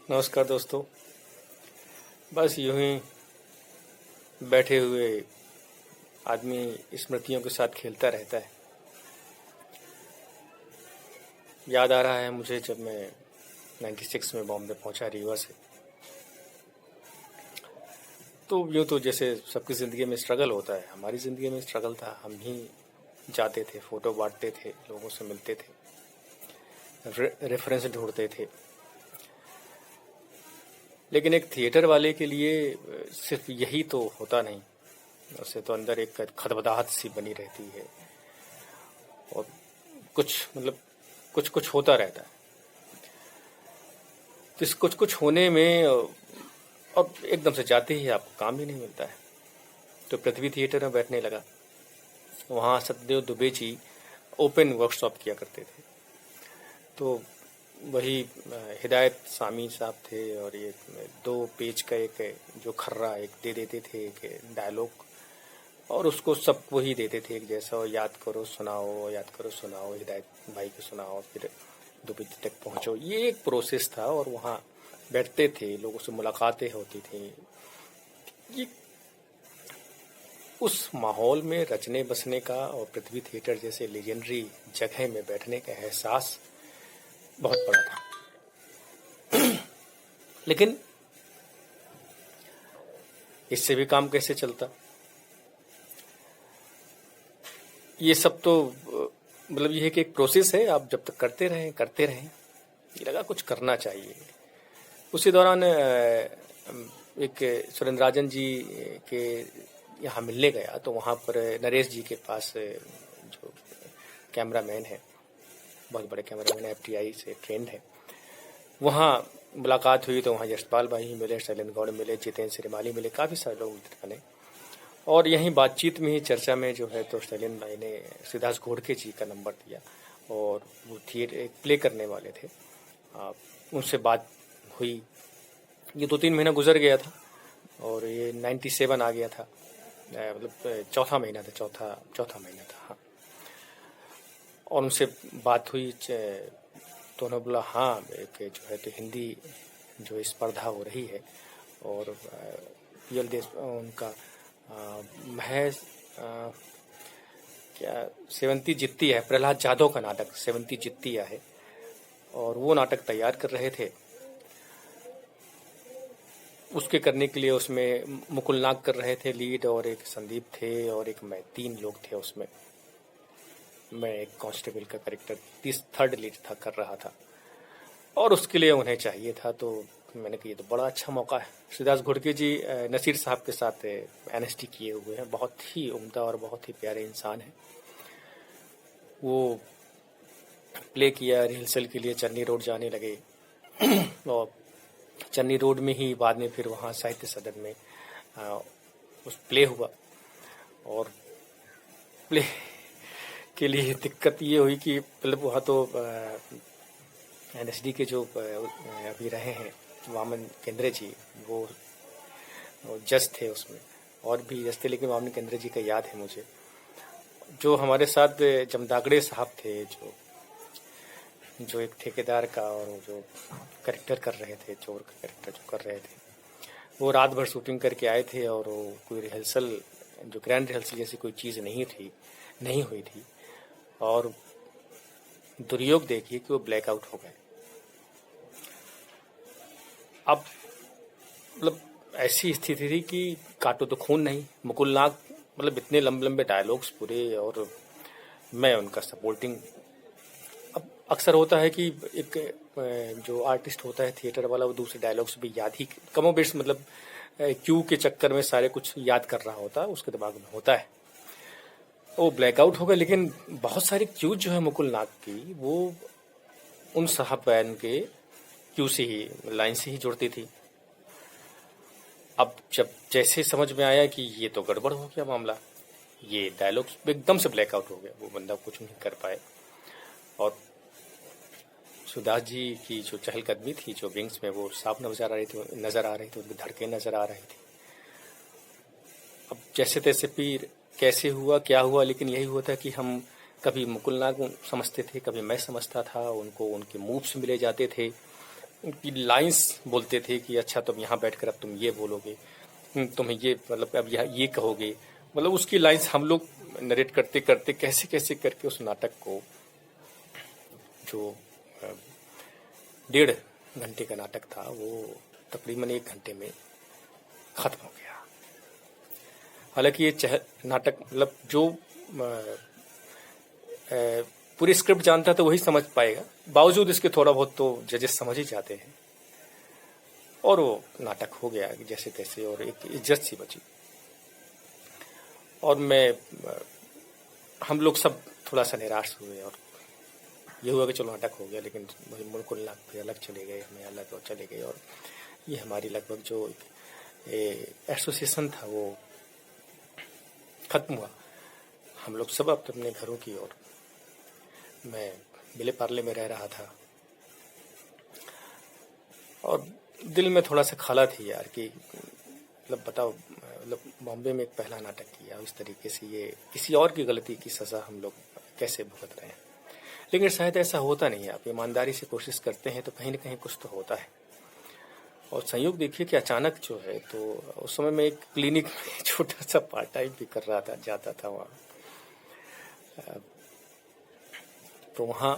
नमस्कार दोस्तों। बस यूं ही बैठे हुए आदमी स्मृतियों के साथ खेलता रहता है। याद आ रहा है मुझे जब मैं 96 में बॉम्बे पहुंचा रीवा से। तो यूँ तो जैसे सबकी ज़िंदगी में स्ट्रगल होता है, हमारी ज़िंदगी में स्ट्रगल था। हम भी जाते थे, फ़ोटो बांटते थे, लोगों से मिलते थे, रेफरेंस ढूंढते थे। लेकिन एक थिएटर वाले के लिए सिर्फ यही तो होता नहीं, उससे तो अंदर एक खदबदाहट सी बनी रहती है और कुछ कुछ होता रहता है। तो इस कुछ कुछ होने में और एकदम से जाते ही आपको काम भी नहीं मिलता है। तो पृथ्वी थिएटर में बैठने लगा। वहाँ सत्यदेव दुबे जी ओपन वर्कशॉप किया करते थे। तो वही हिदायत सामी साहब थे और ये 2 पेज का एक जो खर्रा एक दे देते थे, एक डायलॉग, और उसको सब वही देते थे एक जैसा, और याद करो सुनाओ, याद करो सुनाओ, हिदायत भाई को सुनाओ, फिर दुबे जी तक पहुँचो। ये एक प्रोसेस था और वहाँ बैठते थे, लोगों से मुलाकातें होती थी। ये उस माहौल में रचने बसने का और पृथ्वी थिएटर जैसे लेजेंडरी जगह में बैठने का एहसास बहुत बड़ा था। लेकिन इससे भी काम कैसे चलता, ये सब तो मतलब ये है कि एक प्रोसेस है। आप जब तक करते रहें, ये लगा कुछ करना चाहिए। उसी दौरान एक सुरेंद्रराजन जी के यहाँ मिलने गया, तो वहाँ पर नरेश जी के पास जो कैमरामैन है, बहुत बड़े कैमरामैन, FTI से ट्रेंड है, वहाँ मुलाकात हुई। तो वहाँ यशपाल भाई मिले, शैलेंद्र गौड़ मिले, जितेंद्र श्रीमाली मिले, काफ़ी सारे लोग बने। और यहीं बातचीत में ही, चर्चा में जो है, तो शैलेंद्र भाई ने सिद्धार्थ घोड़के जी का नंबर दिया और वो थिएटर एक प्ले करने वाले थे। उनसे बात हुई। ये 2-3 महीना गुजर गया था और ये 97 आ गया था, मतलब चौथा महीना था हाँ। और उनसे बात हुई तो उन्होंने बोला हाँ, एक जो है तो हिंदी जो स्पर्धा हो रही है और PL देश उनका महज क्या सेवंती जित्तिया है, प्रहलाद जाधव का नाटक सेवंती जित्तिया है, और वो नाटक तैयार कर रहे थे। उसके करने के लिए उसमें मुकुल नाग कर रहे थे लीड, और एक संदीप थे और एक मैं, 3 लोग थे उसमें। मैं एक कांस्टेबल का कैरेक्टर 3rd लीड था, कर रहा था, और उसके लिए उन्हें चाहिए था। तो मैंने कहा ये तो बड़ा अच्छा मौका है। सिद्धार्थ घोड़के जी नसीर साहब के साथ NST किए हुए हैं, बहुत ही उम्दा और बहुत ही प्यारे इंसान हैं। वो प्ले किया, रिहर्सल के लिए चन्नी रोड जाने लगे और चन्नी रोड में ही बाद में फिर वहाँ साहित्य सदन में उस प्ले हुआ। और प्ले के लिए दिक्कत ये हुई कि मतलब वहाँ तो NSD के जो अभी रहे हैं वामन केंद्रे जी, वो जज थे उसमें, और भी जज थे, लेकिन वामन केंद्रे जी का याद है मुझे। जो हमारे साथ जमदागड़े साहब थे, जो एक ठेकेदार का और जो कैरेक्टर कर रहे थे, चोर का कैरेक्टर जो कर रहे थे, वो रात भर शूटिंग करके आए थे और वो कोई रिहर्सल, जो ग्रैंड रिहर्सल जैसी कोई चीज़ नहीं हुई थी, और दुर्योग देखिए कि वो ब्लैकआउट हो गए। अब मतलब ऐसी स्थिति थी कि काटो तो खून नहीं। मुकुल नाग मतलब इतने लंबे लंबे डायलॉग्स पूरे, और मैं उनका सपोर्टिंग। अब अक्सर होता है कि एक जो आर्टिस्ट होता है थिएटर वाला, वो दूसरे डायलॉग्स भी याद ही कमोबेश, मतलब क्यू के चक्कर में सारे कुछ याद कर रहा होता है, उसके दिमाग में होता है, वो ब्लैकआउट हो गया। लेकिन बहुत सारी क्यूज जो है मुकुल नाग की, वो उन साहब बैन के क्यू से ही, लाइन से ही जुड़ती थी। अब जब जैसे समझ में आया कि ये तो गड़बड़ हो गया मामला, ये डायलॉग एकदम से ब्लैकआउट हो गया, वो बंदा कुछ नहीं कर पाए। और सुदास जी की जो चहलकदमी थी, जो विंग्स में, वो साफ नजर आ रही थी, उनकी धड़कें नजर आ रही थी। अब जैसे तैसे फिर कैसे हुआ क्या हुआ, लेकिन यही हुआ था कि हम कभी मुकुल नाग समझते थे, कभी मैं समझता था, उनको उनके मूव्स मिले जाते थे, उनकी लाइंस बोलते थे कि अच्छा तुम यहाँ बैठकर अब तुम ये बोलोगे, तुम्हें ये मतलब अब यहाँ ये कहोगे, मतलब उसकी लाइंस हम लोग नरेट करते करते कैसे कैसे करके उस नाटक को, जो 1.5 घंटे का नाटक था, वो तकरीबन 1 घंटे में खत्म हो गया। हालांकि ये नाटक मतलब जो पूरी स्क्रिप्ट जानता है तो वही समझ पाएगा, बावजूद इसके थोड़ा बहुत तो जजेस समझ ही जाते हैं, और वो नाटक हो गया जैसे तैसे, और एक इज्जत सी बची। और हम लोग सब थोड़ा सा निराश हुए, और ये हुआ कि चलो नाटक हो गया, लेकिन वही मुड़कुल फिर अलग चले गए, हमें अलग और चले गए, और ये हमारी लगभग जो एसोसिएशन था वो खत्म हुआ। हम लोग सब अपने घरों की ओर, मैं बिले पार्ले में रह रहा था, और दिल में थोड़ा सा खला थी यार कि मतलब बताओ, मतलब बॉम्बे में एक पहला नाटक किया, उस तरीके से ये किसी और की गलती की सज़ा हम लोग कैसे भुगत रहे हैं। लेकिन शायद ऐसा होता नहीं है, आप ईमानदारी से कोशिश करते हैं तो कहीं ना कहीं कुछ तो होता है। और संयोग देखिए कि अचानक जो है, तो उस समय मैं एक क्लिनिक में छोटा सा पार्ट टाइम भी कर रहा था, जाता था वहाँ। तो वहाँ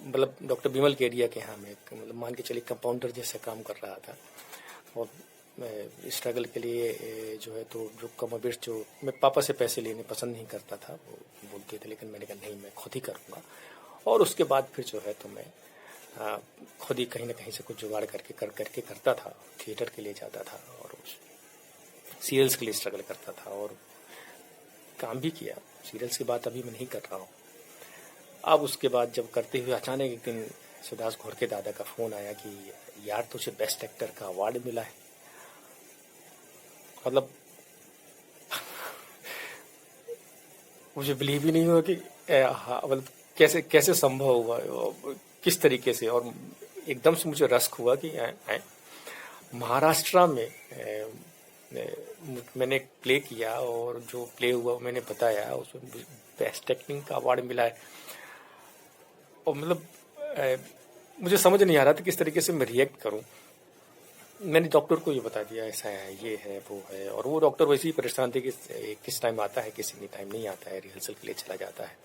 मतलब डॉक्टर बिमल केरिया के यहाँ मैं मतलब मान के चलिए कंपाउंडर जैसे काम कर रहा था, और स्ट्रगल के लिए जो है तो जो कमोबेश जो मैं पापा से पैसे लेने पसंद नहीं करता था, वो बोलते थे, लेकिन मैंने कहा नहीं, मैं खुद ही करूँगा। और उसके बाद फिर जो है तो मैं खुद ही कहीं ना कहीं से कुछ जुगाड़ करके करता था, थिएटर के लिए जाता था, और सीरियल्स के लिए स्ट्रगल करता था, और काम भी किया। सीरियल्स की बात अभी मैं नहीं कर रहा हूँ। अब उसके बाद जब करते हुए अचानक एक दिन सुदास घोर के दादा का फ़ोन आया कि यार तुझे बेस्ट एक्टर का अवार्ड मिला है। मतलब मुझे बिलीव ही नहीं हुआ कि मतलब कैसे कैसे संभव हुआ, किस तरीके से। और एकदम से मुझे रस्क हुआ कि महाराष्ट्र में मैंने एक प्ले किया, और जो प्ले हुआ मैंने बताया, उसमें बेस्ट एक्टिंग का अवार्ड मिला है। और मतलब मुझे समझ नहीं आ रहा था किस तरीके से मैं रिएक्ट करूं। मैंने डॉक्टर को ये बता दिया, ऐसा है, ये है, वो है, और वो डॉक्टर वैसे ही परेशान थे कि किस टाइम आता है, किसी टाइम नहीं आता है, रिहर्सल के लिए चला जाता है।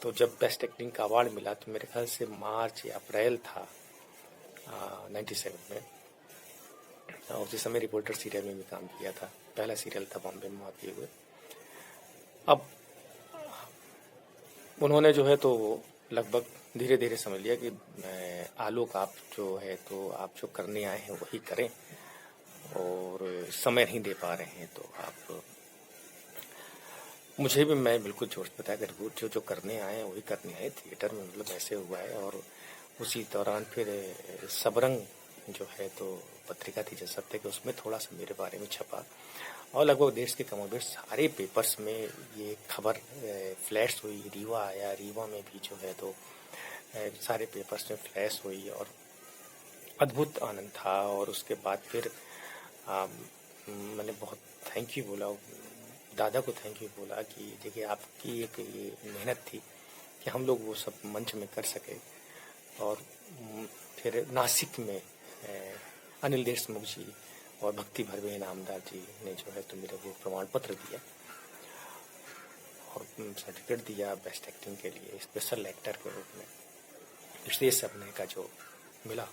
तो जब बेस्ट एक्टिंग का अवार्ड मिला तो मेरे ख्याल से मार्च या अप्रैल था 97 में, और जिस समय रिपोर्टर सीरियल में भी काम किया था, पहला सीरियल था बॉम्बे में आते हुए। अब उन्होंने जो है तो लगभग धीरे धीरे समझ लिया कि आलोक आप जो है तो आप जो करने आए हैं वही करें, और समय नहीं दे पा रहे हैं तो आप, मुझे भी मैं बिल्कुल जोश बताया कि जो करने आए हैं वही करने आए थिएटर में, मतलब ऐसे हुआ है। और उसी दौरान फिर सबरंग जो है तो पत्रिका थी जैसा सत्य के, उसमें थोड़ा सा मेरे बारे में छपा, और लगभग देश के कमोबेश सारे पेपर्स में ये खबर फ्लैश हुई। रीवा आया, रीवा में भी जो है तो सारे पेपर्स में फ्लैश हुई, और अद्भुत आनंद था। और उसके बाद फिर मैंने बहुत थैंक यू बोला, दादा को थैंक यू बोला कि देखिए आपकी एक ये मेहनत थी कि हम लोग वो सब मंच में कर सके। और फिर नासिक में अनिल देशमुख जी और भक्ति भरवे इनामदार जी ने जो है तो मेरे को प्रमाण पत्र दिया और सर्टिफिकेट दिया बेस्ट एक्टिंग के लिए, स्पेशल एक्टर के रूप में विशेष अभिनय का जो मिला,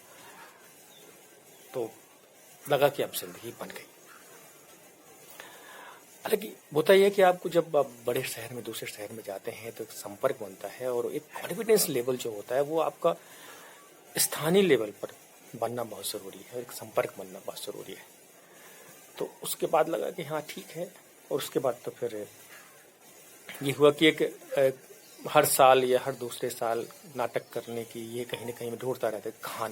तो लगा कि अब जिंदगी बन गई। हालांकि होता यह है कि आपको जब आप बड़े शहर में दूसरे शहर में जाते हैं तो एक संपर्क बनता है, और एक कॉन्फिडेंस लेवल जो होता है वो आपका स्थानीय लेवल पर बनना बहुत ज़रूरी है, एक संपर्क बनना बहुत ज़रूरी है। तो उसके बाद लगा कि हाँ ठीक है। और उसके बाद तो फिर ये हुआ कि एक हर साल या हर दूसरे साल नाटक करने की ये कहीं ना कहीं में ढूंढता रहता है, कहाँ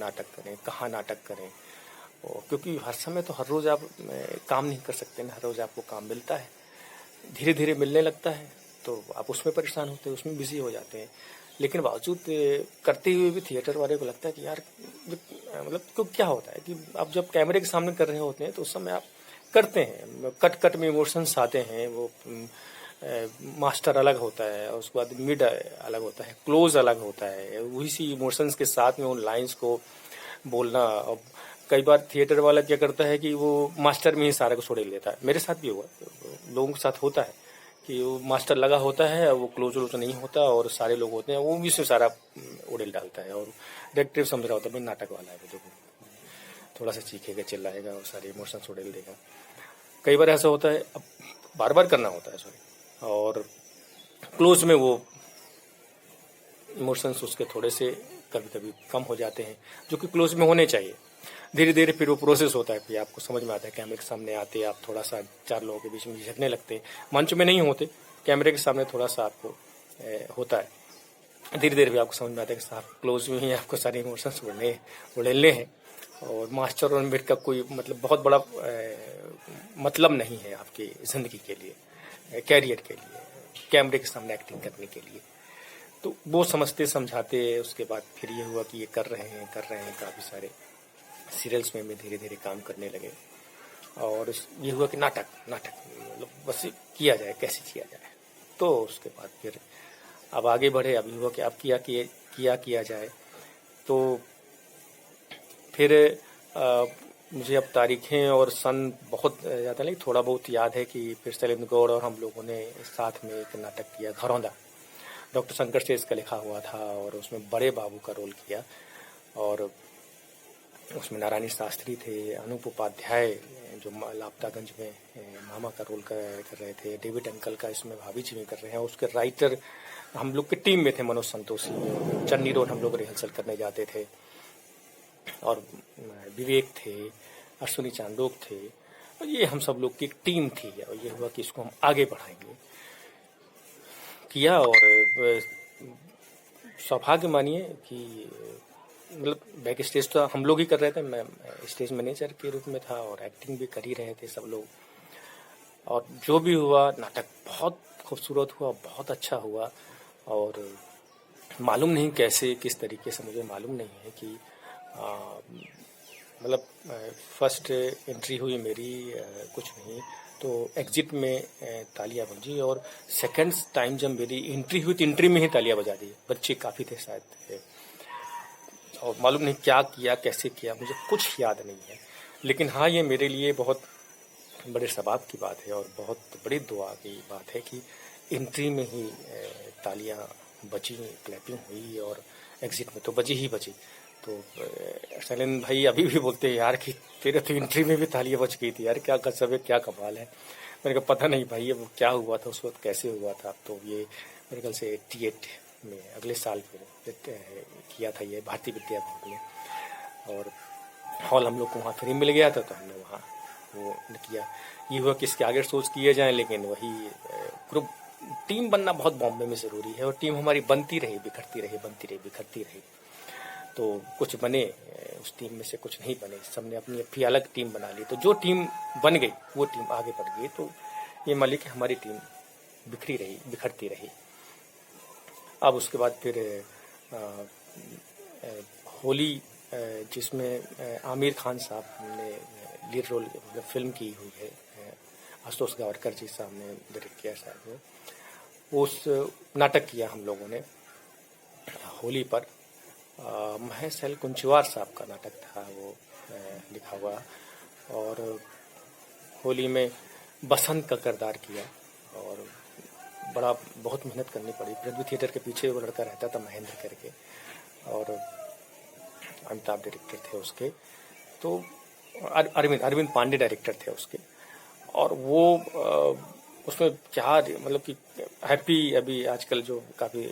नाटक करें। और क्योंकि हर समय तो हर रोज़ आप काम नहीं कर सकते ना, हर रोज़ आपको काम मिलता है, धीरे धीरे मिलने लगता है, तो आप उसमें परेशान होते हैं, उसमें बिजी हो जाते हैं। लेकिन बावजूद करते हुए भी थिएटर वाले को लगता है कि यार मतलब तो क्या होता है कि आप जब कैमरे के सामने कर रहे होते हैं तो उस समय आप करते हैं, कट में इमोशंस आते हैं, वो मास्टर अलग होता है, और उसके बाद मिड अलग होता है, क्लोज अलग होता है, वही सी इमोशंस के साथ में उन लाइंस को बोलना। अब कई बार थिएटर वाला क्या करता है कि वो मास्टर में ही सारा को छोड़ लेता है। मेरे साथ भी हुआ, लोगों के साथ होता है कि वो मास्टर लगा होता है, वो क्लोज वोज नहीं होता और सारे लोग होते हैं, वो भी उसमें सारा उड़ेल डालता है और डायरेक्टर समझ रहा होता है भाई नाटक वाला है, वो देखो थोड़ा सा चीखेगा चिल्लाएगा और सारे इमोशंस उड़ेल देगा। कई बार ऐसा होता है, अब बार बार करना होता है सॉरी, और क्लोज में वो इमोशंस उसके थोड़े से कभी कभी कम हो जाते हैं, जो कि क्लोज में होने चाहिए। धीरे धीरे फिर वो प्रोसेस होता है, फिर आपको समझ में आता है, कैमरे के सामने आते आप थोड़ा सा 4 लोगों के बीच में झिझकने लगते हैं, मंच में नहीं होते, कैमरे के सामने थोड़ा सा आपको होता है। धीरे धीरे भी आपको समझ में आता है कि साहब क्लोज में ही आपको सारे इमोशंस उड़ेलने हैं और मास्टर और मिनट का कोई मतलब बहुत बड़ा मतलब नहीं है आपकी ज़िंदगी के लिए, कैरियर के लिए, कैमरे के सामने एक्टिंग करने के लिए। तो वो समझते समझाते उसके बाद फिर ये हुआ कि ये कर रहे हैं काफ़ी सारे सीरियल्स में धीरे धीरे काम करने लगे और ये हुआ कि नाटक मतलब बस किया जाए, कैसे किया जाए। तो उसके बाद फिर अब आगे बढ़े, अभी हुआ कि अब किया जाए। तो फिर मुझे अब तारीखें और सन बहुत ज़्यादा नहीं, थोड़ा बहुत याद है कि फिर शैलेंद्र गौड़ और हम लोगों ने साथ में एक नाटक किया घरौंदा, डॉक्टर शंकर शेष का लिखा हुआ था और उसमें बड़े बाबू का रोल किया और उसमें नारायणी शास्त्री थे, अनूप उपाध्याय जो लापतागंज में मामा का रोल कर रहे थे, डेविड अंकल का इसमें भाभी जी में कर रहे हैं। उसके राइटर हम लोग की टीम में थे, मनोज संतोषी, चन्नी रोड हम लोग रिहर्सल करने जाते थे और विवेक थे, अश्विनी चांदोक थे, और ये हम सब लोग की एक टीम थी और ये हुआ कि इसको हम आगे बढ़ाएंगे किया। और सौभाग्य मानिए कि मतलब बैक स्टेज तो हम लोग ही कर रहे थे, मैं स्टेज मैनेजर के रूप में था और एक्टिंग भी कर ही रहे थे सब लोग। और जो भी हुआ नाटक बहुत खूबसूरत हुआ, बहुत अच्छा हुआ और मालूम नहीं कैसे किस तरीके से, मुझे मालूम नहीं है कि मतलब फर्स्ट एंट्री हुई मेरी कुछ नहीं तो एग्जिट में तालियां बजी और सेकंड टाइम जब मेरी एंट्री हुई तो एंट्री में ही तालियां बजा दी। बच्चे काफ़ी थे शायद और मालूम नहीं क्या किया कैसे किया, मुझे कुछ याद नहीं है, लेकिन हाँ ये मेरे लिए बहुत बड़े सबाब की बात है और बहुत बड़ी दुआ की बात है कि एंट्री में ही तालियां बजी, क्लैपिंग हुई और एग्जिट में तो बजी ही बजी। तो शैलेंद्र भाई अभी भी बोलते हैं यार कि तेरे तो एंट्री में भी तालियां बज गई थी यार, क्या गजब है, क्या कमाल है। मैंने कहा पता नहीं भाई वो क्या हुआ था उस वक्त, कैसे हुआ था। तो ये मेरे ख्याल से 88 में अगले साल फिर किया था ये भारतीय विद्या भवन में और हॉल हम लोग को वहाँ फ्री मिल गया था तो हमने वहाँ वो किया। ये हुआ कि इसके आगे सोच किए जाएं, लेकिन वही ग्रुप टीम बनना बहुत बॉम्बे में ज़रूरी है और टीम हमारी बनती रही, बिखरती रही। तो कुछ बने, उस टीम में से कुछ नहीं बने, सबने अपनी अपनी अलग टीम बना ली। तो जो टीम बन गई वो टीम आगे बढ़ गई। तो ये मान ली कि हमारी टीम बिखरती रही। अब उसके बाद फिर होली जिसमें आमिर खान साहब ने लीड रोल मतलब फिल्म की हुई है, आशुतोष गावरकर जी साहब ने डायरेक्ट किया शायद, उस नाटक किया हम लोगों ने होली पर। महेश एल कुंचवार साहब का नाटक था वो लिखा हुआ और होली में बसंत का किरदार किया और बहुत मेहनत करनी पड़ी। पृथ्वी थिएटर के पीछे वो लड़का रहता था महेंद्र करके और अमिताभ डायरेक्टर थे उसके, तो अरविंद पांडे डायरेक्टर थे उसके। और वो उसमें क्या मतलब कि हैप्पी अभी आजकल जो काफ़ी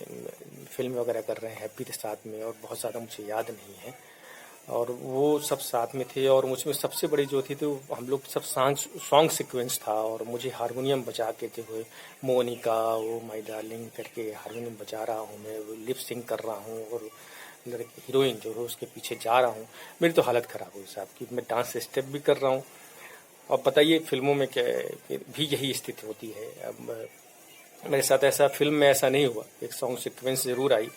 फिल्म वगैरह कर रहे हैं हैप्पी के साथ में, और बहुत ज़्यादा मुझे याद नहीं है, और वो सब साथ में थे। और मुझमें सबसे बड़ी जो थी तो हम लोग सब सॉन्ग सीक्वेंस था और मुझे हारमोनियम बजा के थे हुए मोनिका वो माय डार्लिंग करके हारमोनियम बजा रहा हूँ मैं, लिप सिंग कर रहा हूँ और लड़की हीरोइन जो है उसके पीछे जा रहा हूँ। मेरी तो हालत ख़राब हुई साहब कि मैं डांस स्टेप भी कर रहा हूँ। अब बताइए फिल्मों में क्या भी यही स्थिति होती है। अब मेरे साथ ऐसा फिल्म में ऐसा नहीं हुआ, एक सॉन्ग सीक्वेंस ज़रूर आई,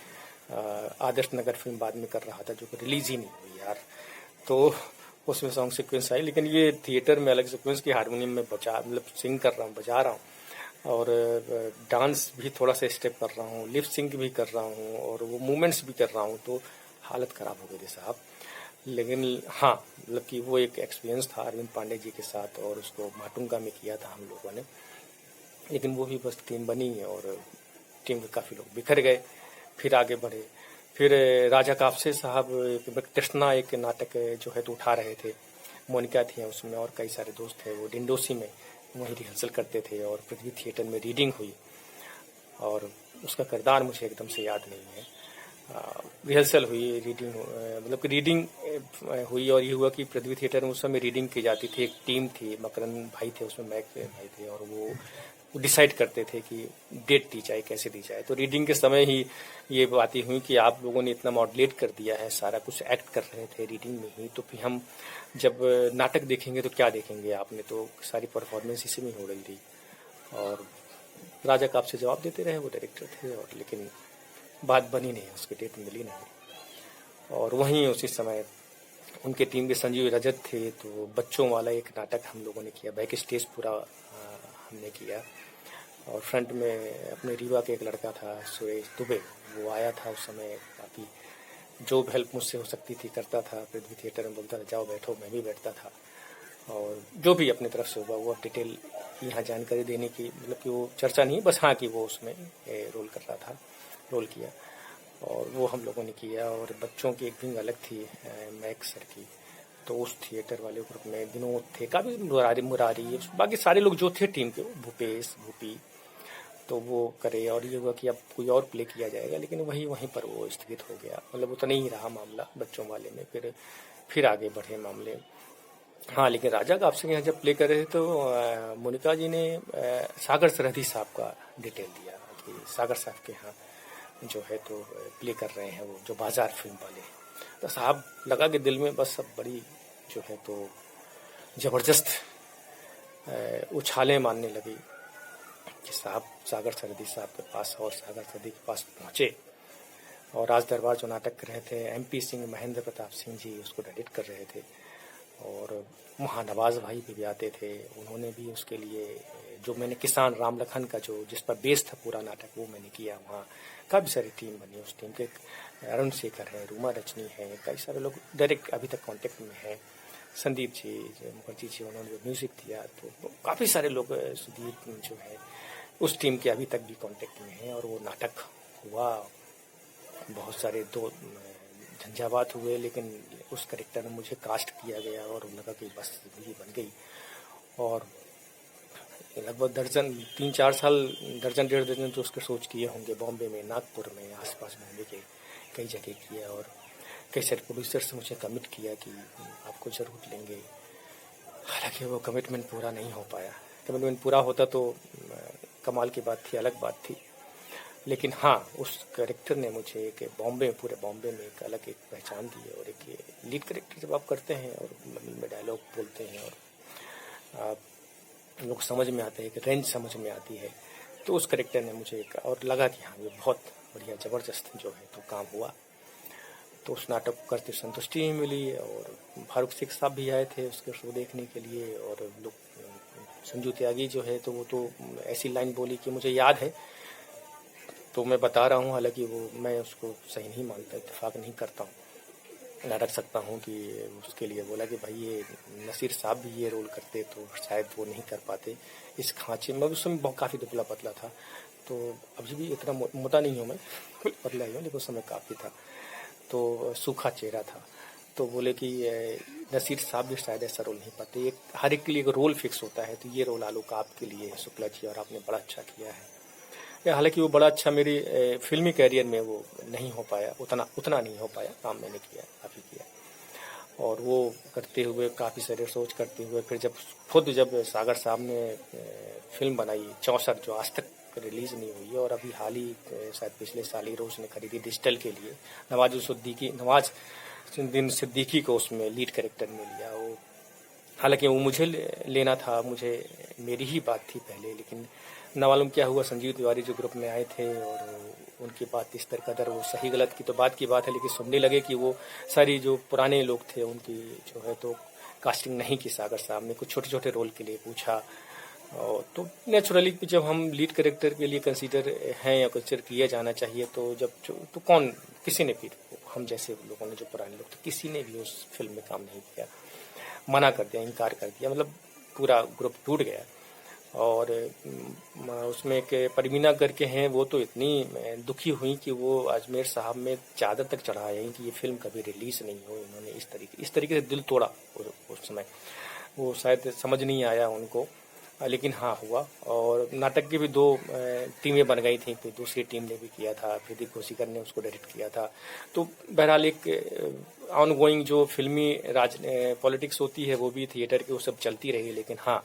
आदर्श नगर फिल्म बाद में कर रहा था जो कि रिलीज़ ही नहीं हुई यार, तो उसमें सॉन्ग सीक्वेंस आई। लेकिन ये थिएटर में अलग सीक्वेंस की हारमोनियम में मतलब सिंग कर रहा हूँ, बजा रहा हूँ और डांस भी थोड़ा सा स्टेप कर रहा हूँ, लिप सिंग भी कर रहा हूँ और वो मूवमेंट्स भी कर रहा हूँ। तो हालत ख़राब हो गई थी साहब। लेकिन हाँ, मतलब कि वो एक एक्सपीरियंस था अरविंद पांडे जी के साथ, और उसको माटुंगा में किया था हम लोगों ने। लेकिन वो भी बस टीम बनी और टीम के काफ़ी लोग बिखर गए, फिर आगे बढ़े। फिर राजा काफसे साहब तृष्णा एक नाटक जो है तो उठा रहे थे, मोनिका थी उसमें और कई सारे दोस्त थे। वो डिंडोसी में वहीं रिहर्सल करते थे और पृथ्वी थिएटर में रीडिंग हुई, और उसका किरदार मुझे एकदम से याद नहीं है। रिहर्सल हुई, रीडिंग मतलब कि रीडिंग हुई, और ये हुआ कि पृथ्वी थिएटर में उस समय रीडिंग की जाती थी। एक टीम थी, मकरंद भाई थे उसमें, मैक भाई थे, और वो डिसाइड करते थे कि डेट दी जाए, कैसे दी जाए। तो रीडिंग के समय ही ये बातें हुई कि आप लोगों ने इतना मॉडुलेट कर दिया है, सारा कुछ एक्ट कर रहे थे रीडिंग में ही, तो फिर हम जब नाटक देखेंगे तो क्या देखेंगे, आपने तो सारी परफॉर्मेंस इसी में हो रही थी। और राजा काप से जवाब देते रहे वो डायरेक्टर थे, और लेकिन बात बनी नहीं, उसकी डेट मिली नहीं। और वहीं उसी समय उनके टीम के संजीव रजत थे, तो बच्चों वाला एक नाटक हम लोगों ने किया, बैक स्टेज पूरा हमने किया। और फ्रंट में अपने रीवा के एक लड़का था सुरेश दुबे, वो आया था उस समय, काफ़ी जो हेल्प मुझसे हो सकती थी करता था। पृथ्वी थिएटर में बोलता था जाओ बैठो, मैं भी बैठता था, और जो भी अपनी तरफ से हुआ वो डिटेल यहाँ जानकारी देने की, मतलब कि वो चर्चा नहीं, बस हाँ कि वो उसमें रोल कर रहा था, रोल किया, और वो हम लोगों ने किया। और बच्चों की एक विंग अलग थी मैक सर की, तो उस थिएटर वाले ग्रुप में विनोद थे, काफ़ी मुरारी बाकी सारे लोग जो थे टीम के, भूपेश भूपी, तो वो करे। और ये हुआ कि अब कोई और प्ले किया जाएगा, लेकिन वहीं पर वो स्थगित हो गया, मतलब उतना ही रहा मामला बच्चों वाले में। फिर आगे बढ़े मामले। हाँ, लेकिन राजा काप से यहाँ जब प्ले कर रहे थे तो मोनिका जी ने सागर सरहदी साहब का डिटेल दिया कि सागर साहब के यहाँ जो है तो प्ले कर रहे हैं वो, जो बाजार फिल्म वाले। तो साहब लगा कि दिल में बस अब बड़ी जो है तो जबरदस्त उछालें मारने लगी कि साहब सागर सरहदी साहब के पास, और सागर सरहदी के पास पहुँचे। और राज दरबार जो नाटक कर रहे थे, MP सिंह, महेंद्र प्रताप सिंह जी उसको डायरेक्ट कर रहे थे, और वहाँ नवाज भाई भी आते थे, उन्होंने भी उसके लिए जो मैंने किसान राम लखन का जो जिस पर बेस था पूरा नाटक, वो मैंने किया। वहाँ काफ़ी सारी टीम बनी, उस टीम के अरुण शेखर है, रूमा रजनी है, कई सारे लोग डायरेक्ट अभी तक कांटेक्ट में हैं। संदीप जी मुखर्जी जी, उन्होंने जो म्यूज़िक दिया, तो काफ़ी सारे लोग सुदीप जो है उस टीम के अभी तक भी कांटेक्ट में हैं। और वो नाटक हुआ, बहुत सारे दो झंझावात हुए, लेकिन उस करेक्टर में मुझे कास्ट किया गया और लगा कि बस जिंदगी बन गई। और लगभग दर्जन 3-4 साल, दर्जन 1.5 दर्जन तो उसके सोच किए होंगे, बॉम्बे में, नागपुर में, आसपास बॉम्बे के कई जगह किया। और कई सारे प्रोड्यूसर से मुझे कमिट किया कि आपको ज़रूर लेंगे, हालांकि वो कमिटमेंट पूरा नहीं हो पाया। कमिटमेंट पूरा होता तो कमाल की बात थी, अलग बात थी। लेकिन हाँ, उस कैरेक्टर ने मुझे एक बॉम्बे में, पूरे बॉम्बे में एक अलग एक पहचान दी है। और एक लीड कैरेक्टर जब आप करते हैं और में डायलॉग बोलते हैं और लोग समझ में आते हैं, एक रेंज समझ में आती है, तो उस कैरेक्टर ने मुझे एक और लगा कि हाँ, ये बहुत बढ़िया ज़बरदस्त जो है तो काम हुआ। तो उस नाटक को करते संतुष्टि ही मिली। और फारूक शेख साहब भी आए थे उसके शो देखने के लिए, और लोग संजू त्यागी जो है तो वो तो ऐसी लाइन बोली कि मुझे याद है, तो मैं बता रहा हूँ, हालांकि वो मैं उसको सही नहीं मानता, इत्तेफाक नहीं करता हूँ, ना रख सकता हूँ कि उसके लिए बोला कि भाई ये नसीर साहब भी ये रोल करते तो शायद वो नहीं कर पाते इस खांचे में। उस समय बहुत काफ़ी दुबला पतला था, तो अभी भी इतना मोटा नहीं हूँ मैं, पतला ही हूँ, लेकिन उस समय काफ़ी था, तो सूखा चेहरा था। तो बोले कि नसीर साहब भी शायद ऐसा रोल नहीं पाते, एक हर एक के लिए एक रोल फिक्स होता है, तो ये रोल आलू का आपके लिए शुक्ला जी, और आपने बड़ा अच्छा किया है। हालांकि वो बड़ा अच्छा मेरी फिल्मी कैरियर में वो नहीं हो पाया, उतना नहीं हो पाया, काम मैंने किया, काफ़ी किया। और वो करते हुए काफ़ी सारे सोच करते हुए फिर जब सागर साहब ने फिल्म बनाई 64, जो आज तक रिलीज़ नहीं हुई, और अभी हाल ही शायद पिछले साल ही रोज ने खरीदी डिजिटल के लिए, नवाजुद्दीन सिद्दीकी को उसमें लीड कैरेक्टर में लिया। वो हालांकि वो मुझे लेना था, मुझे मेरी ही बात थी पहले, लेकिन न मालूम क्या हुआ, संजीव तिवारी जो ग्रुप में आए थे और उनकी बात इस तरह कदर, वो सही गलत की तो बात की बात है, लेकिन सुनने लगे कि वो सारी जो पुराने लोग थे उनकी जो है तो कास्टिंग नहीं की। सागर साहब ने कुछ छोटे छोटे रोल के लिए पूछा, और तो नेचुरली जब हम लीड कैरेक्टर के लिए कंसीडर हैं या कंसीडर किया जाना चाहिए, तो जब तो कौन, किसी ने भी हम जैसे लोगों ने, जो पुराने लोग थे, किसी ने भी उस फिल्म में काम नहीं किया, मना कर दिया, इनकार कर दिया, मतलब पूरा ग्रुप टूट गया। और उसमें एक परवीना करके हैं, वो तो इतनी दुखी हुई कि वो अजमेर साहब में चादर तक चढ़ा आई कि ये फिल्म कभी रिलीज नहीं हो। इन्होंने इस तरीके से दिल तोड़ा उस समय। वो शायद समझ नहीं आया उनको, लेकिन हाँ हुआ। और नाटक की भी 2 टीमें बन गई थी, फिर दूसरी टीम ने भी किया था, फिर घोसीकर ने उसको डायरेक्ट किया था। तो बहरहाल एक ऑन गोइंग जो फिल्मी पॉलिटिक्स होती है वो भी थिएटर की, वो सब चलती रही। लेकिन हाँ,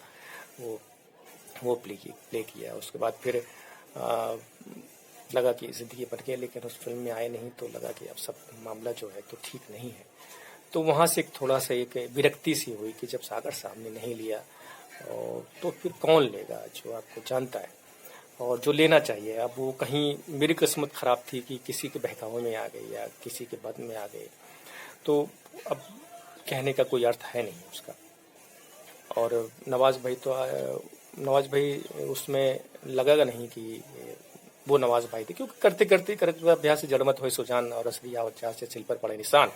वो प्ले किया। उसके बाद फिर लगा कि ज़िंदगी बन गई, लेकिन उस फिल्म में आए नहीं, तो लगा कि अब सब मामला जो है तो ठीक नहीं है। तो वहाँ से एक थोड़ा सा एक विरक्ति सी हुई कि जब सागर साहब ने नहीं लिया, और तो फिर कौन लेगा जो आपको जानता है और जो लेना चाहिए। अब वो कहीं मेरी किस्मत ख़राब थी कि किसी के बहकावे में आ गई या किसी के बद में आ गई, तो अब कहने का कोई अर्थ है नहीं उसका। और नवाज़ भाई उसमें लगेगा नहीं कि वो नवाज़ भाई थे, क्योंकि करते अभ्यास से जड़मत हुई सुजान और असली आवच्छा से सिल पर पड़े निशान।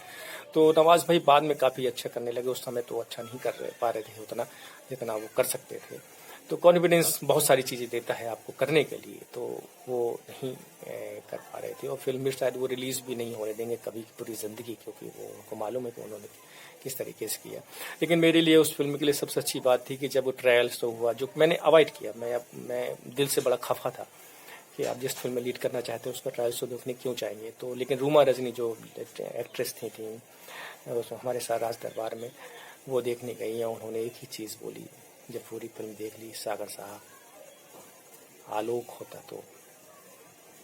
तो नवाज़ भाई बाद में काफ़ी अच्छा करने लगे, उस समय तो अच्छा नहीं कर पा रहे थे उतना जितना वो कर सकते थे। तो कॉन्फिडेंस बहुत सारी चीज़ें देता है आपको करने के लिए, तो वो नहीं कर पा रहे थे। और फिल्म भी शायद वो रिलीज़ भी नहीं होने देंगे कभी पूरी ज़िंदगी, क्योंकि वो उनको मालूम है कि उन्होंने किस तरीके से किया। लेकिन मेरे लिए उस फिल्म के लिए सबसे अच्छी बात थी कि जब वो ट्रायल शो हुआ, जो मैंने अवॉइड किया, मैं दिल से बड़ा खफा था कि आप जिस फिल्म में लीड करना चाहते हैं उसका ट्रायल शो देखने क्यों चाहेंगे। तो लेकिन रूमा रजनी जो एक्ट्रेस थी हमारे साथ राज दरबार में, वो देखने गई हैं। उन्होंने एक ही चीज़ बोली जब पूरी फिल्म देख ली, सागर साहब आलोक होता तो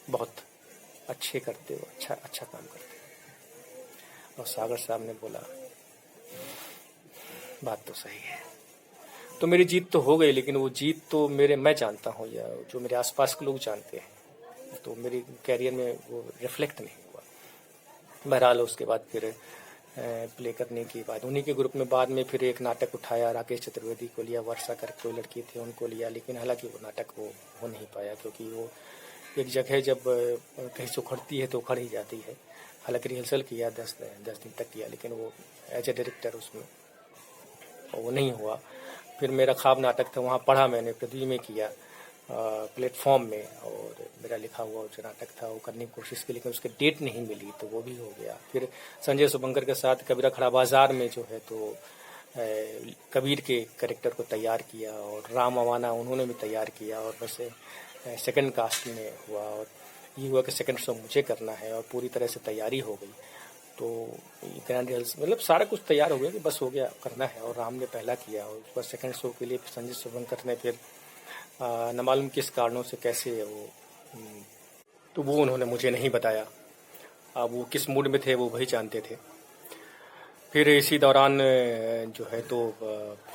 बहुत अच्छे करते हो, अच्छा काम करते। और सागर साहब ने बोला बात तो सही है। तो मेरी जीत तो हो गई, लेकिन वो जीत तो मैं जानता हूँ या जो मेरे आसपास के लोग जानते हैं, तो मेरे कैरियर में वो रिफ्लेक्ट नहीं हुआ। बहरहाल उसके बाद फिर प्ले करने के बाद उन्हीं के ग्रुप में बाद में फिर एक नाटक उठाया, राकेश चतुर्वेदी को लिया, वर्षा करके कोई लड़की थी उनको लिया। लेकिन हालांकि वो नाटक वो हो नहीं पाया, क्योंकि वो एक जगह जब कहीं से उखड़ती है तो उखड़ ही जाती है। हालांकि रिहर्सल किया 10 दिन तक किया, लेकिन वो एज ए डायरेक्टर उसमें वो नहीं हुआ। फिर मेरा ख्वाब नाटक था, वहाँ पढ़ा मैंने, पृथ्वी में किया प्लेटफॉर्म में, और मेरा लिखा हुआ जो नाटक था वो करने की कोशिश की, लेकिन उसके डेट नहीं मिली, तो वो भी हो गया। फिर संजय सुबंकर के साथ कबीरा खड़ा बाजार में जो है तो कबीर के कैरेक्टर को तैयार किया, और राम अवाना उन्होंने भी तैयार किया, और बस सेकंड कास्ट में हुआ। और ये हुआ कि सेकंड शो मुझे करना है, और पूरी तरह से तैयारी हो गई। तो ग्रैंड रिहर्सल मतलब सारा कुछ तैयार हो गया कि बस हो गया, करना है। और राम ने पहला किया, और उसके बाद सेकंड शो के लिए संजय सुबंकर ने फिर न मालूम किस कारणों से कैसे वो तो वो उन्होंने मुझे नहीं बताया। अब वो किस मूड में थे वो वही जानते थे। फिर इसी दौरान जो है तो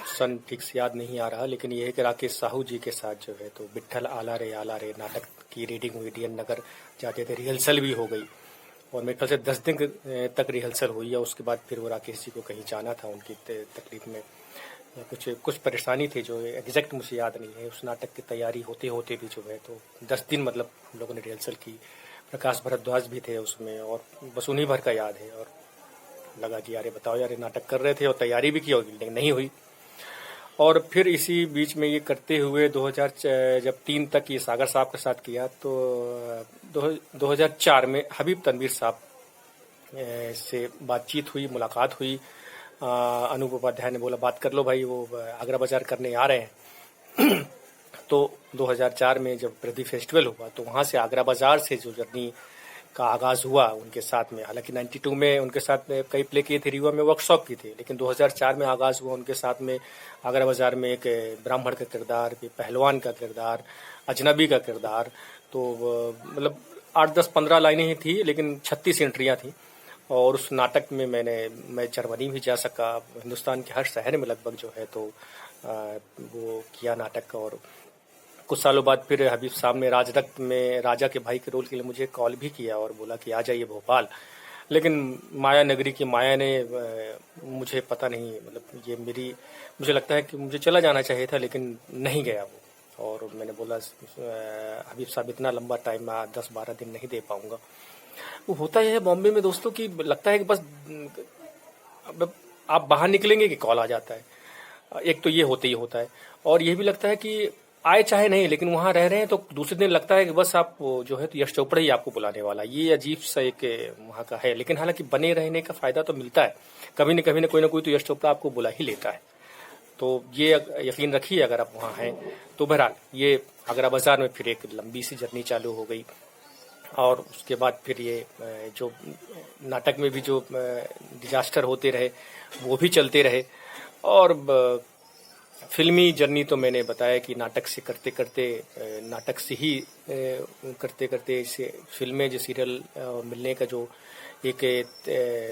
सन ठीक से याद नहीं आ रहा, लेकिन ये है कि राकेश साहू जी के साथ जो है तो विट्ठल आला रे नाटक की रीडिंग हुई, DN नगर जाते थे, रिहर्सल भी हो गई। और मेरे ख्याल से 10 दिन तक रिहर्सल हुई है। उसके बाद फिर वो राकेश जी को कहीं जाना था, उनकी तकलीफ में कुछ परेशानी थी जो एग्जैक्ट मुझे याद नहीं है। उस नाटक की तैयारी होते होते भी जो है तो 10 दिन मतलब हम लोगों ने रिहर्सल की। प्रकाश भरद्वाज भी थे उसमें, और बस उन्हीं भर का याद है। और लगा कि यार बताओ यार, नाटक कर रहे थे और तैयारी भी की होगी, लेकिन नहीं हुई। और फिर इसी बीच में ये करते हुए 2003 तक ये सागर साहब के साथ किया, तो 2004 में हबीब तनवीर साहब से बातचीत हुई, मुलाकात हुई। अनूप उपाध्याय ने बोला बात कर लो भाई, वो आगरा बाजार करने आ रहे हैं। तो 2004 में जब प्रदीप फेस्टिवल हुआ, तो वहाँ से आगरा बाजार से जो जर्नी का आगाज़ हुआ उनके साथ में। हालांकि 92 में उनके साथ में कई प्ले किए थे, रीवा में वर्कशॉप की थी, लेकिन 2004 में आगाज़ हुआ उनके साथ में आगरा बाजार में एक ब्राह्मण का किरदार, पहलवान का किरदार, अजनबी का किरदार। तो मतलब 8-10-15 लाइनें ही थी, लेकिन 36 एंट्रियाँ थी। और उस नाटक में मैं जर्मनी भी जा सका, हिंदुस्तान के हर शहर में लगभग जो है तो वो किया नाटक। और कुछ सालों बाद फिर हबीब साहब ने राजरक्त में राजा के भाई के रोल के लिए मुझे कॉल भी किया और बोला कि आ जाइए भोपाल। लेकिन माया नगरी की माया ने मुझे पता नहीं, मतलब ये मुझे लगता है कि मुझे चला जाना चाहिए था, लेकिन नहीं गया वो। और मैंने बोला हबीब साहब इतना लंबा टाइम 10-12 दिन नहीं दे पाऊँगा। वो होता है बॉम्बे में दोस्तों कि लगता है कि बस अब आप बाहर निकलेंगे कि कॉल आ जाता है। एक तो ये होता है और ये भी लगता है कि आए चाहे नहीं, लेकिन वहां रह रहे हैं तो दूसरे दिन लगता है कि बस आप जो है तो यश चोपड़ा ही आपको बुलाने वाला। ये अजीब सा एक वहां का है, लेकिन हालांकि बने रहने का फायदा तो मिलता है। कभी न कभी कोई ना कोई तो यश चोपड़ा आपको बुला ही लेता है। तो ये यकीन रखिए अगर आप वहाँ हैं तो। बहरहाल ये आगरा बाजार में फिर एक लंबी सी जर्नी चालू हो गई और उसके बाद फिर ये जो नाटक में भी जो डिजास्टर होते रहे वो भी चलते रहे। और फिल्मी जर्नी तो मैंने बताया कि नाटक से करते करते नाटक से ही करते करते इसे फिल्में जो सीरियल मिलने का जो एक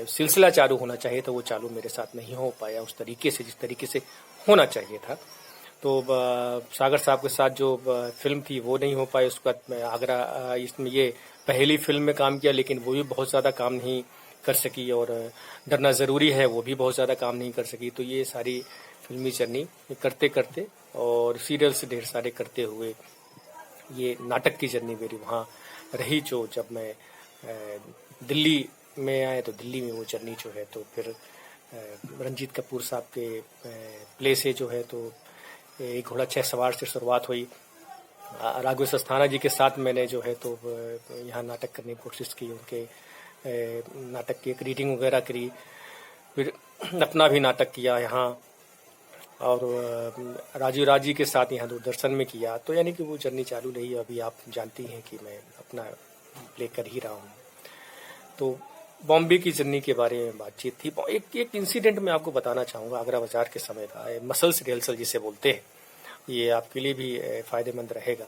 सिलसिला चालू होना चाहिए था वो चालू मेरे साथ नहीं हो पाया उस तरीके से जिस तरीके से होना चाहिए था। तो सागर साहब के साथ जो फिल्म थी वो नहीं हो पाई। उसके बाद मैं आगरा इसमें ये पहली फिल्म में काम किया, लेकिन वो भी बहुत ज़्यादा काम नहीं कर सकी। और डरना ज़रूरी है वो भी बहुत ज़्यादा काम नहीं कर सकी। तो ये सारी फिल्मी जर्नी करते करते और सीरियल से ढेर सारे करते हुए ये नाटक की जर्नी मेरी वहाँ रही। जो जब मैं दिल्ली में आया तो दिल्ली में वो जर्नी जो है तो फिर रंजीत कपूर साहब के प्ले से जो है तो एक घोड़ा 6 सवार से शुरुआत हुई। राघवेश्वर अस्थाना जी के साथ मैंने जो है तो यहाँ नाटक करने की कोशिश की, उनके नाटक की एक रीडिंग वगैरह करी, फिर अपना भी नाटक किया यहाँ और राजीव राजी के साथ यहाँ दूरदर्शन में किया। तो यानी कि वो जर्नी चालू रही। अभी आप जानती हैं कि मैं अपना प्ले कर ही रहा हूँ। तो बॉम्बे की जर्नी के बारे में बातचीत थी। एक इंसिडेंट मैं आपको बताना चाहूँगा आगरा बाजार के समय का, मसल्स रिहर्सल जिसे बोलते हैं। ये आपके लिए भी फ़ायदेमंद रहेगा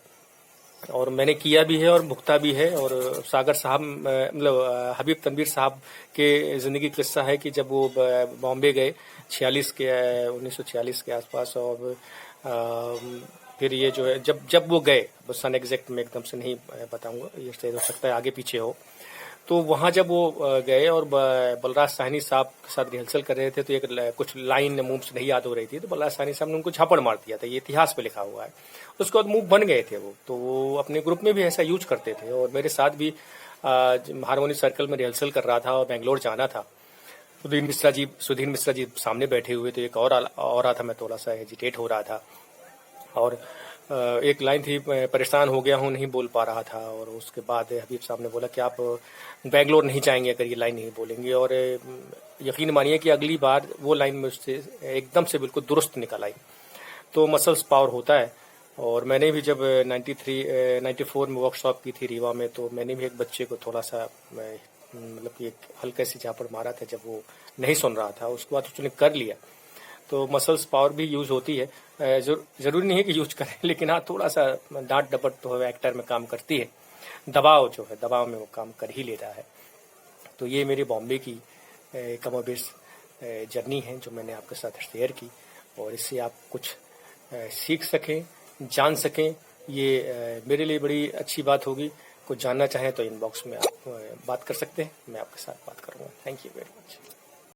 और मैंने किया भी है और भुगता भी है। और सागर साहब मतलब हबीब तनवीर साहब के ज़िंदगी का किस्सा है कि जब वो बॉम्बे गए 1946 के आसपास। और फिर ये जो है जब वो गए सन एग्जैक्ट में एकदम से नहीं बताऊंगा, ये हो सकता है आगे पीछे हो। तो वहाँ जब वो गए और बलराज साहनी साहब के साथ रिहर्सल कर रहे थे तो एक कुछ लाइन मुंह से नहीं याद हो रही थी, तो बलराज साहनी साहब ने उनको झापड़ मार दिया था। ये इतिहास पे लिखा हुआ है। उसके बाद मुंह बन गए थे वो। तो वो अपने ग्रुप में भी ऐसा यूज करते थे और मेरे साथ भी हारमोनी सर्कल में रिहर्सल कर रहा था और बेंगलोर जाना था। सुधीर मिश्रा जी सामने बैठे हुए थे। एक और आ रहा था, मैं थोड़ा सा हेजिटेट हो रहा था और एक लाइन थी, परेशान हो गया हूँ, नहीं बोल पा रहा था। और उसके बाद हबीब साहब ने बोला कि आप बेंगलोर नहीं जाएंगे अगर ये लाइन नहीं बोलेंगे। और यकीन मानिए कि अगली बार वो लाइन मुझसे एकदम से बिल्कुल दुरुस्त निकल आई। तो मसल्स पावर होता है। और मैंने भी जब 94 में वर्कशॉप की थी रीवा में, तो मैंने भी एक बच्चे को थोड़ा सा मतलब कि एक हल्के से झापड़ मारा था जब वो नहीं सुन रहा था। उसके बाद उसने कर लिया। तो मसल्स पावर भी यूज होती है। जरूरी नहीं है कि यूज करें, लेकिन हाँ थोड़ा सा डांट डपट तो एक्टर में काम करती है। दबाव जो है दबाव में वो काम कर ही लेता है। तो ये मेरी बॉम्बे की कमोबेश जर्नी है जो मैंने आपके साथ शेयर की। और इससे आप कुछ सीख सकें, जान सकें, ये मेरे लिए बड़ी अच्छी बात होगी। कुछ जानना चाहें तो इनबॉक्स में आप बात कर सकते हैं, मैं आपके साथ बात करूँगा। Thank you very much.